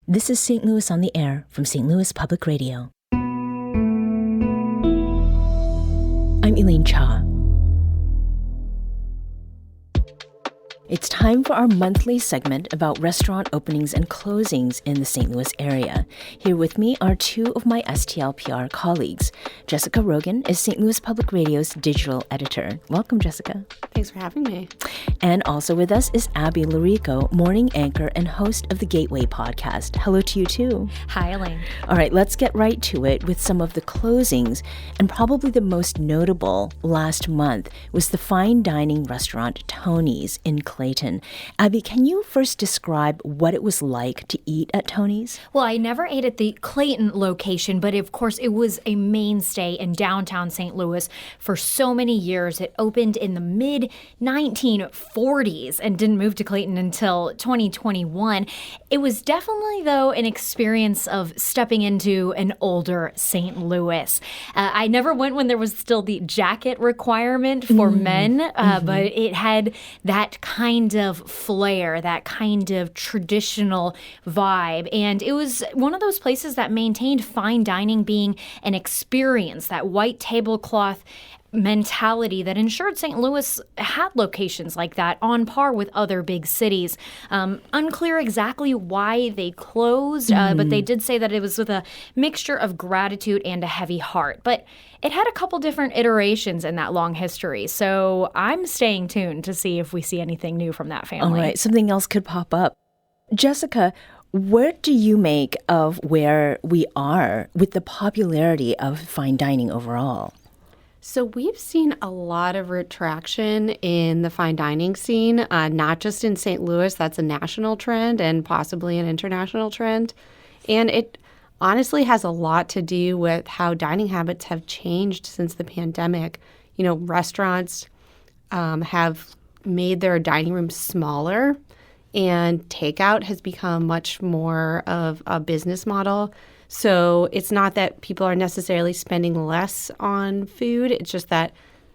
This is St. Louis on the Air from St. Louis Public Radio. I'm Elaine Cha. It's time for our monthly segment about restaurant openings and closings in the St. Louis area. Here with me are two of my STLPR colleagues. Jessica Rogen is St. Louis Public Radio's digital editor. Welcome, Jessica. Thanks for having me. And also with us is Abby Llorico, morning anchor and host of the Gateway podcast. Hello to you, too. Hi, Elaine. All right, let's get right to it with some of the closings. And probably the most notable last month was the fine dining restaurant Tony's in Clayton. Abby, can you first describe what it was like to eat at Tony's? Well, I never ate at the Clayton location, but of course it was a mainstay in downtown St. Louis for so many years. It opened in the mid-1940s and didn't move to Clayton until 2021. It was definitely, though, an experience of stepping into an older St. Louis. I never went when there was still the jacket requirement for men, but it had that kind of flair, that kind of traditional vibe. And it was one of those places that maintained fine dining being an experience, that white tablecloth mentality that ensured St. Louis had locations like that on par with other big cities. Unclear exactly why they closed, but they did say that it was with a mixture of gratitude and a heavy heart. But it had a couple different iterations in that long history, so I'm staying tuned to see if we see anything new from that family. All right, something else could pop up. Jessica, what do you make of where we are with the popularity of fine dining overall? So we've seen a lot of retraction in the fine dining scene, not just in St. Louis. That's a national trend and possibly an international trend. And it honestly has a lot to do with how dining habits have changed since the pandemic. You know, restaurants have made their dining rooms smaller, and takeout has become much more of a business model. So it's not that people are necessarily spending less on food. It's just that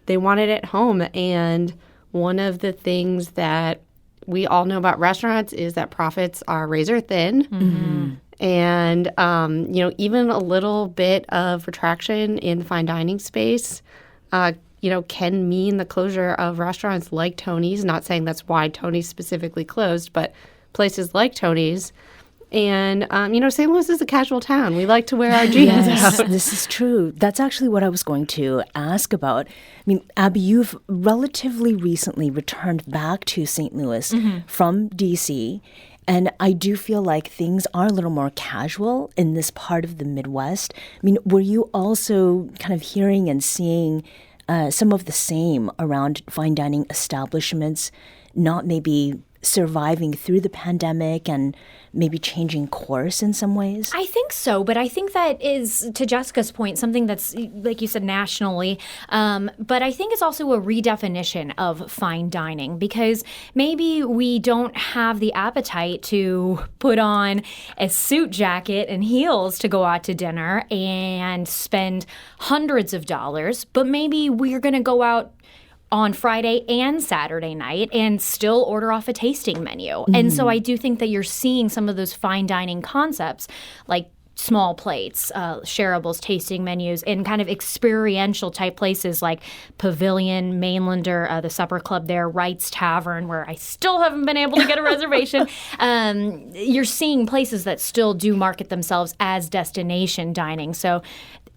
they want it at home. And one of the things that we all know about restaurants is that profits are razor thin. Mm-hmm. And, even a little bit of retraction in the fine dining space, can mean the closure of restaurants like Tony's. Not saying that's why Tony's specifically closed, but places like Tony's. And, St. Louis is a casual town. We like to wear our jeans out. This is true. That's actually what I was going to ask about. I mean, Abby, you've relatively recently returned back to St. Louis from D.C., and I do feel like things are a little more casual in this part of the Midwest. I mean, were you also kind of hearing and seeing some of the same around fine dining establishments not maybe surviving through the pandemic and maybe changing course in some ways? I think so, but I think that is, to Jessica's point, something that's, like you said, nationally. But I think it's also a redefinition of fine dining, because maybe we don't have the appetite to put on a suit jacket and heels to go out to dinner and spend hundreds of dollars, but maybe we're going to go out on Friday and Saturday night and still order off a tasting menu. Mm-hmm. And so I do think that you're seeing some of those fine dining concepts like small plates, shareables, tasting menus, and kind of experiential type places like Pavilion, Mainlander, the Supper Club there, Wright's Tavern, where I still haven't been able to get a reservation. You're seeing places that still do market themselves as destination dining. So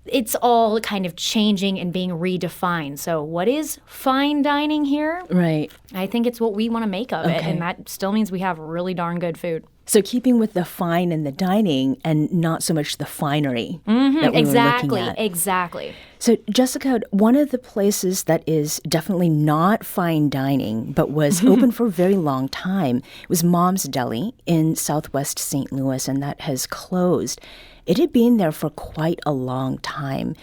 it's all kind of changing and being redefined. So what is fine dining here? Right. I think it's what we want to make of it, and that still means we have really darn good food. So keeping with the fine and the dining and not so much the finery that we were looking at. Exactly. So Jessica, one of the places that is definitely not fine dining but was open for a very long time was Mom's Deli in Southwest St. Louis, and that has closed. It had been there for quite a long time.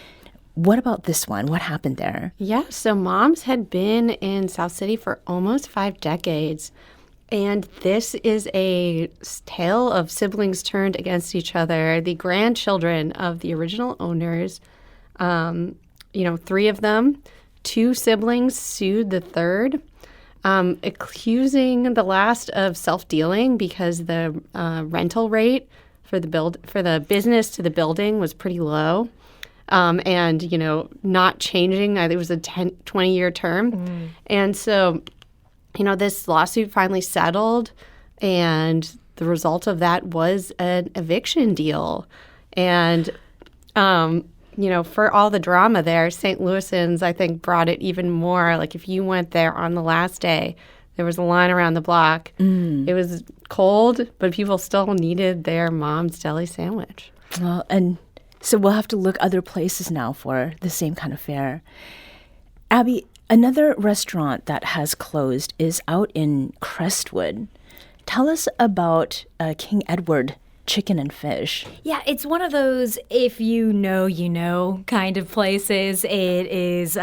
What about this one? What happened there? Yeah, so Mom's had been in South City for almost 5 decades. And this is a tale of siblings turned against each other. The grandchildren of the original owners, 3 of them, 2 siblings sued the third, accusing the last of self-dealing because the rental rate for the business to the building was pretty low. And, not changing. I think it was a 20-year term. And so, this lawsuit finally settled, and the result of that was an eviction deal. And, for all the drama there, St. Louisans, I think, brought it even more. Like, if you went there on the last day, there was a line around the block. It was cold, but people still needed their mom's deli sandwich. Well, and so we'll have to look other places now for the same kind of fare. Abby, another restaurant that has closed is out in Crestwood. Tell us about King Edward Chicken and Fish. Yeah, it's one of those if you know kind of places. It is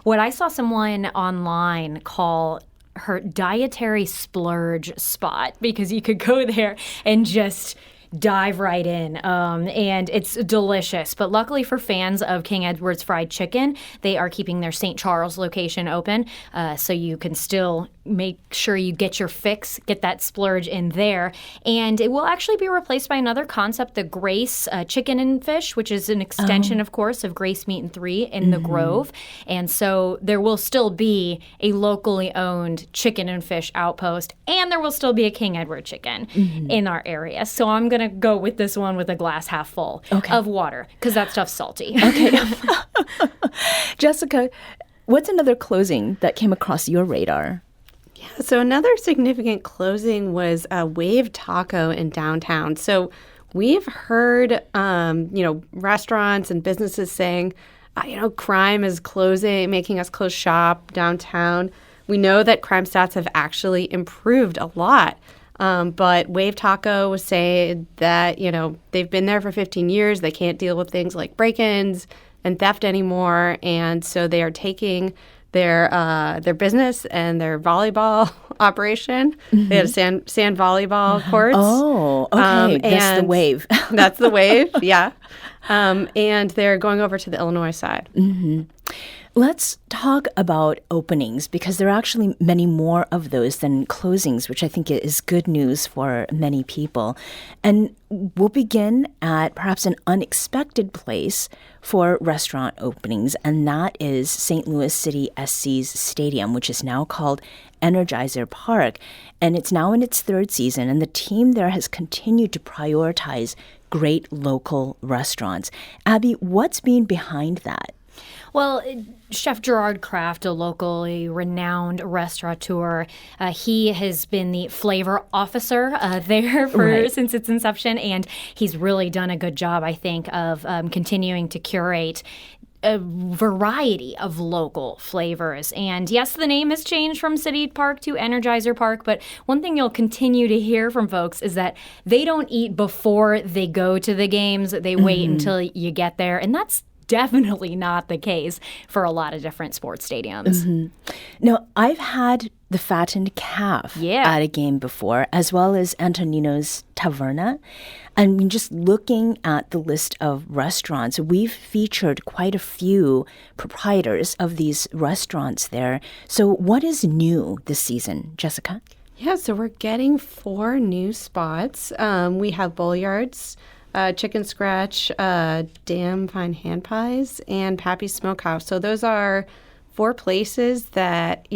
what I saw someone online call her dietary splurge spot, because you could go there and just dive right in, and it's delicious. But luckily for fans of King Edward's fried chicken, they are keeping their St. Charles location open, so you can still make sure you get your fix, get that splurge in there. And it will actually be replaced by another concept, the Grace Chicken and Fish, which is an extension, of course, of Grace Meat and 3 in the Grove. And so there will still be a locally owned chicken and fish outpost, and there will still be a King Edward chicken in our area. So I'm going to go with this one with a glass half full of water, because that stuff's salty. Okay. Jessica, what's another closing that came across your radar? Yeah, so another significant closing was Wave Taco in downtown. So we've heard, restaurants and businesses saying, crime is closing, making us close shop downtown. We know that crime stats have actually improved a lot. But Wave Taco was saying that, they've been there for 15 years. They can't deal with things like break-ins and theft anymore. And so they are taking their business and their volleyball operation. They had a sand volleyball courts. Oh, okay. That's the Wave. That's the Wave, yeah. And they're going over to the Illinois side. Let's talk about openings, because there are actually many more of those than closings, which I think is good news for many people. And we'll begin at perhaps an unexpected place for restaurant openings, and that is St. Louis City SC's stadium, which is now called Energizer Park. And it's now in its third season, and the team there has continued to prioritize great local restaurants. Abby, what's been behind that? Well, Chef Gerard Kraft, a locally renowned restaurateur, he has been the flavor officer there since its inception, and he's really done a good job, I think, of continuing to curate a variety of local flavors. And yes, the name has changed from City Park to Energizer Park, but one thing you'll continue to hear from folks is that they don't eat before they go to the games. They wait until you get there, and that's definitely not the case for a lot of different sports stadiums. Now, I've had the fattened calf at a game before, as well as Antonino's Taverna. I mean, just looking at the list of restaurants, we've featured quite a few proprietors of these restaurants there. So what is new this season, Jessica? Yeah, so we're getting 4 new spots. We have Bowlyards, Chicken Scratch, Damn Fine Hand Pies, and Pappy's Smokehouse. So those are 4 places that,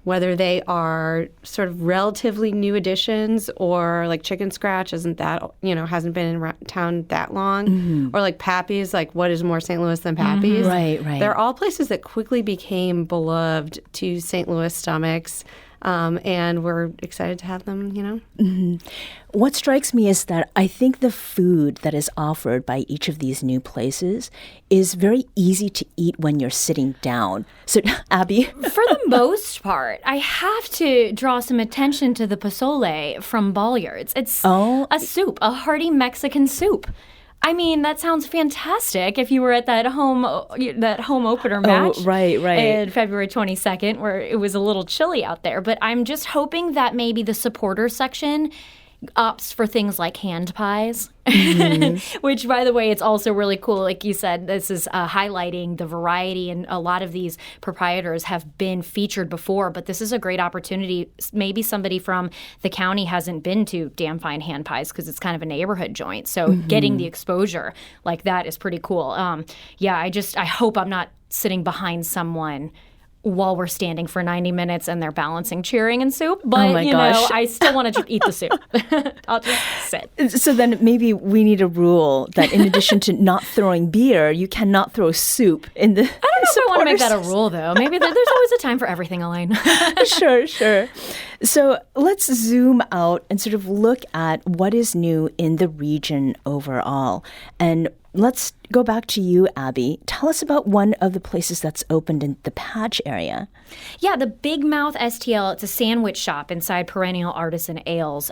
whether they are sort of relatively new additions, or like Chicken Scratch hasn't been in town that long, or like Pappy's, like what is more St. Louis than Pappy's? Right. They're all places that quickly became beloved to St. Louis stomachs. And we're excited to have them, What strikes me is that I think the food that is offered by each of these new places is very easy to eat when you're sitting down. So, Abby? For the most part, I have to draw some attention to the pozole from Bowlyards. It's a soup, a hearty Mexican soup. I mean, that sounds fantastic if you were at that home opener match. Right. On February 22nd, where it was a little chilly out there. But I'm just hoping that maybe the supporter section opts for things like hand pies, which, by the way, it's also really cool. Like you said, this is highlighting the variety, and a lot of these proprietors have been featured before, but this is a great opportunity. Maybe somebody from the county hasn't been to Damn Fine Hand Pies because it's kind of a neighborhood joint. So getting the exposure like that is pretty cool. I hope I'm not sitting behind someone while we're standing for 90 minutes and they're balancing cheering and soup. But, I still want to eat the soup. I'll just sit. So then maybe we need a rule that in addition to not throwing beer, you cannot throw soup in the I don't know if I want to make that a rule, though. Maybe there's always a time for everything, Elaine. Sure. So let's zoom out and sort of look at what is new in the region overall. And let's go back to you, Abby. Tell us about one of the places that's opened in the Patch area. Yeah, the Big Mouth STL. It's a sandwich shop inside Perennial Artisan Ales,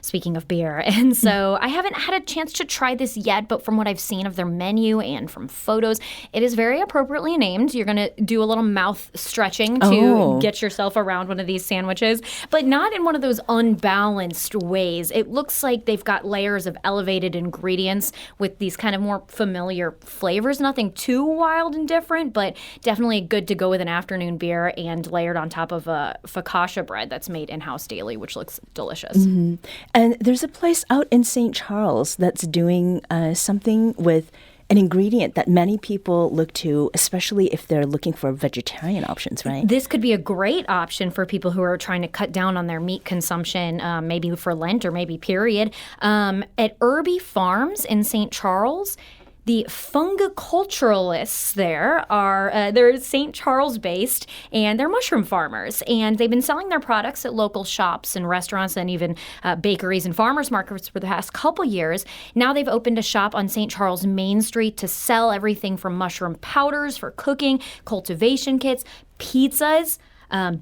speaking of beer. And so I haven't had a chance to try this yet, but from what I've seen of their menu and from photos, it is very appropriately named. You're going to do a little mouth stretching to get yourself around one of these sandwiches, but not in one of those unbalanced ways. It looks like they've got layers of elevated ingredients with these kind of more familiar flavors. Nothing too wild and different, but definitely good to go with an afternoon beer and layered on top of a focaccia bread that's made in-house daily, which looks delicious. Mm-hmm. And there's a place out in St. Charles that's doing something with an ingredient that many people look to, especially if they're looking for vegetarian options, right? This could be a great option for people who are trying to cut down on their meat consumption, maybe for Lent or maybe period. At Irby Farms in St. Charles, the fungiculturalists there are, they're St. Charles-based, and they're mushroom farmers. And they've been selling their products at local shops and restaurants and even bakeries and farmers markets for the past couple years. Now they've opened a shop on St. Charles Main Street to sell everything from mushroom powders for cooking, cultivation kits, pizzas,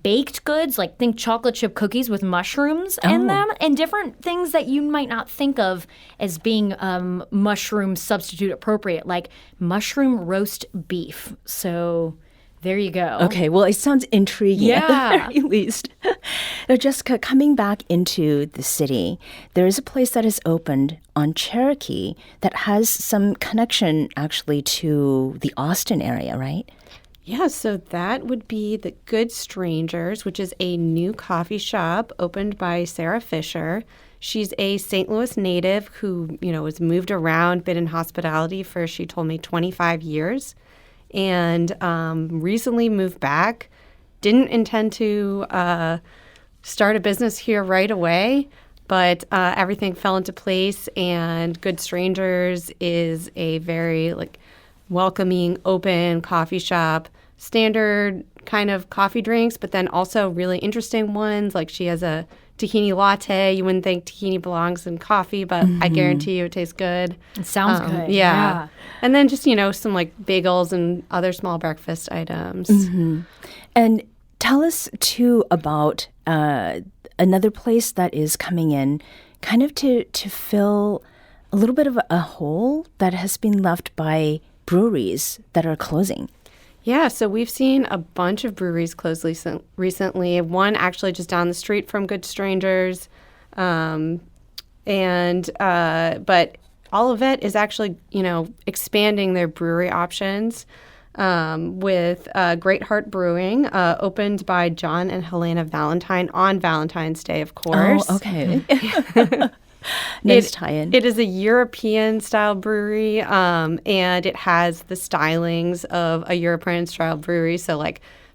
baked goods, like think chocolate chip cookies with mushrooms in them, and different things that you might not think of as being mushroom substitute appropriate, like mushroom roast beef. So there you go. Okay, well, it sounds intriguing at the very least. Now, Jessica, coming back into the city, there is a place that has opened on Cherokee that has some connection actually to the Austin area, right? Yeah, so that would be the Good Strangers, which is a new coffee shop opened by Sarah Fisher. She's a St. Louis native who, has moved around, been in hospitality for, she told me, 25 years, and recently moved back. Didn't intend to start a business here right away, but everything fell into place, and Good Strangers is a very, welcoming, open coffee shop, standard kind of coffee drinks, but then also really interesting ones. Like she has a tahini latte. You wouldn't think tahini belongs in coffee, but I guarantee you it tastes good. It sounds good. Yeah. And then just, some bagels and other small breakfast items. Mm-hmm. And tell us, too, about another place that is coming in kind of to fill a little bit of a hole that has been left by breweries that are closing. Yeah, so we've seen a bunch of breweries close recently. One actually just down the street from Good Strangers, but Olivet is actually expanding their brewery options with Great Heart Brewing, opened by John and Helena Valentine on Valentine's Day, of course. Oh, okay. Nice tie-in. It is a European-style brewery, and it has the stylings of a European-style brewery, so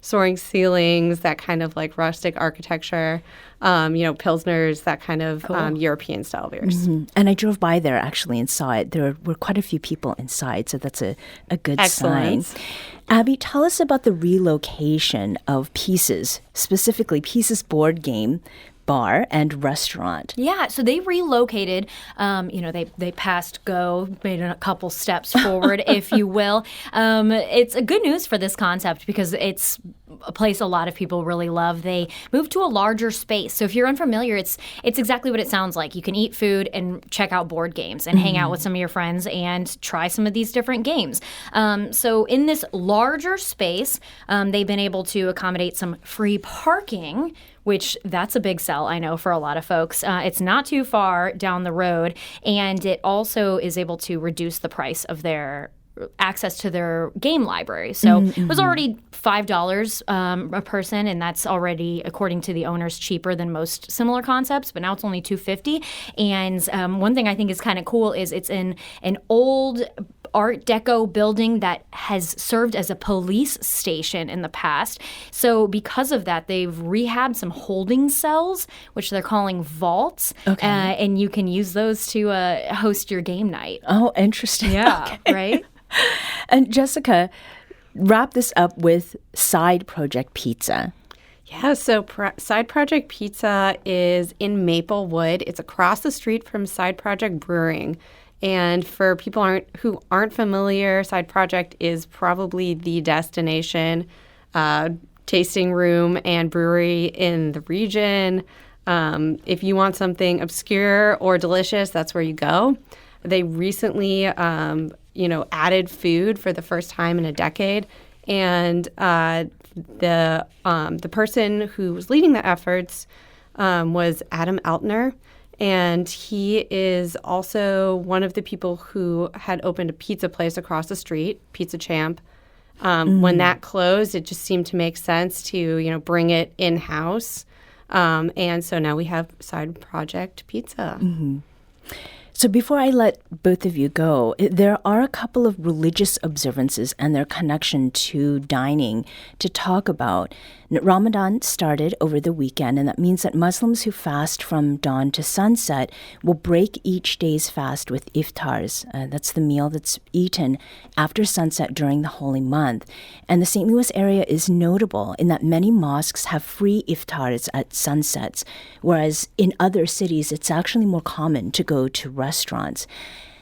soaring ceilings, that kind of rustic architecture, Pilsners, that kind of European-style beers. Mm-hmm. And I drove by there actually and saw it. There were quite a few people inside, so that's a good Excellent. sign. Abby, tell us about the relocation of Pieces, specifically Pieces board game bar and restaurant. Yeah, so they relocated. They passed go, made a couple steps forward, if you will. It's a good news for this concept because it's a place a lot of people really love. They moved to a larger space. So if you're unfamiliar, it's exactly what it sounds like. You can eat food and check out board games and hang out with some of your friends and try some of these different games. So in this larger space, they've been able to accommodate some free parking, which that's a big sell, I know, for a lot of folks. It's not too far down the road, and it also is able to reduce the price of their access to their game library. So it was already $5 a person, and that's already, according to the owners, cheaper than most similar concepts, but now it's only $250. And one thing I think is kind of cool is it's in an old Art Deco building that has served as a police station in the past. So because of that, they've rehabbed some holding cells, which they're calling vaults, and you can use those to host your game night. Oh, interesting. Yeah, okay. Right? And Jessica, wrap this up with Side Project Pizza. Yeah, so Side Project Pizza is in Maplewood. It's across the street from Side Project Brewing. And for people who aren't familiar, Side Project is probably the destination tasting room and brewery in the region. If you want something obscure or delicious, that's where you go. They recently, added food for the first time in a decade, and the person who was leading the efforts was Adam Altner. And he is also one of the people who had opened a pizza place across the street, Pizza Champ. When that closed, it just seemed to make sense to, bring it in-house. And so now we have Side Project Pizza. Mm-hmm. So before I let both of you go, there are a couple of religious observances and their connection to dining to talk about. Ramadan started over the weekend, and that means that Muslims who fast from dawn to sunset will break each day's fast with iftars. That's the meal that's eaten after sunset during the holy month. And the St. Louis area is notable in that many mosques have free iftars at sunsets, whereas in other cities it's actually more common to go to restaurants.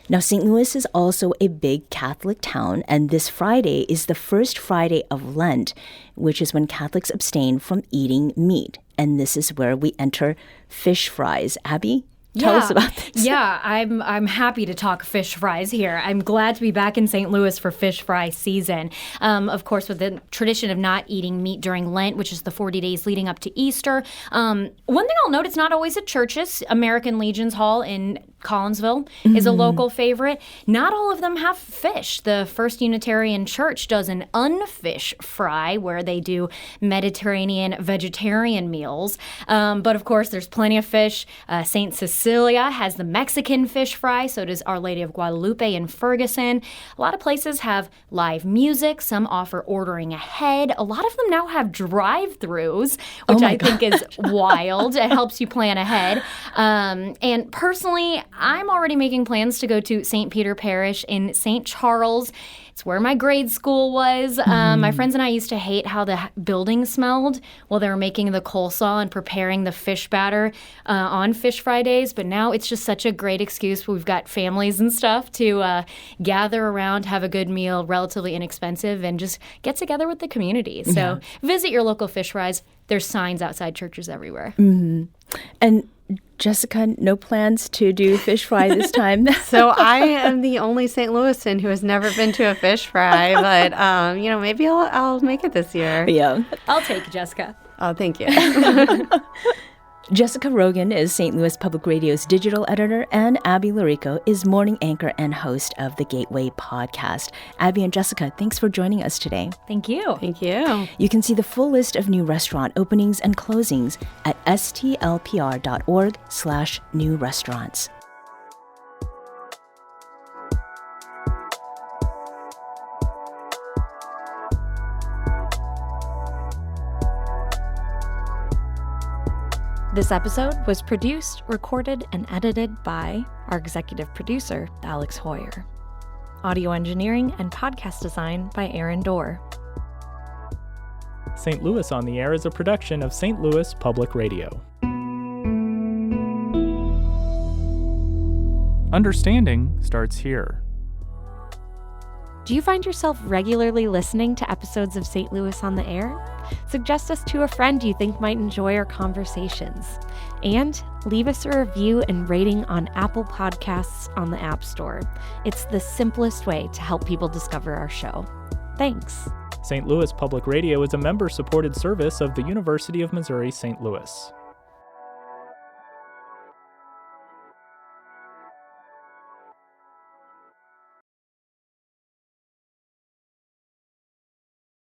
Now, St. Louis is also a big Catholic town, and this Friday is the first Friday of Lent, which is when Catholics abstain from eating meat. And this is where we enter fish fries. Abby? Tell us about this. Yeah, I'm happy to talk fish fries here. I'm glad to be back in St. Louis for fish fry season. Of course, with the tradition of not eating meat during Lent, which is the 40 days leading up to Easter. One thing I'll note, it's not always at churches. American Legion's Hall in Collinsville is a local favorite. Not all of them have fish. The First Unitarian Church does an unfish fry where they do Mediterranean vegetarian meals. But of course, there's plenty of fish. St. Cecilia has the Mexican fish fry. So does Our Lady of Guadalupe in Ferguson. A lot of places have live music. Some offer ordering ahead. A lot of them now have drive-thrus, which I think is wild. It helps you plan ahead. And personally, I'm already making plans to go to St. Peter Parish in St. Charles. It's where my grade school was. My friends and I used to hate how the building smelled while they were making the coleslaw and preparing the fish batter on Fish Fridays. But now it's just such a great excuse. We've got families and stuff to gather around, have a good meal, relatively inexpensive, and just get together with the community. So visit your local fish fries. There's signs outside churches everywhere. Mm-hmm. And Jessica, no plans to do fish fry this time? So I am the only St. Louisan who has never been to a fish fry, but maybe I'll make it this year. Yeah, I'll take Jessica. Oh, thank you. Jessica Rogen is St. Louis Public Radio's digital editor, and Abby Llorico is morning anchor and host of the Gateway podcast. Abby and Jessica, thanks for joining us today. Thank you. Thank you. You can see the full list of new restaurant openings and closings at stlpr.org/new restaurants. This episode was produced, recorded, and edited by our executive producer, Alex Hoyer. Audio engineering and podcast design by Aaron Dorr. St. Louis on the Air is a production of St. Louis Public Radio. Understanding starts here. Do you find yourself regularly listening to episodes of St. Louis on the Air? Suggest us to a friend you think might enjoy our conversations. And leave us a review and rating on Apple Podcasts on the App Store. It's the simplest way to help people discover our show. Thanks. St. Louis Public Radio is a member-supported service of the University of Missouri St. Louis.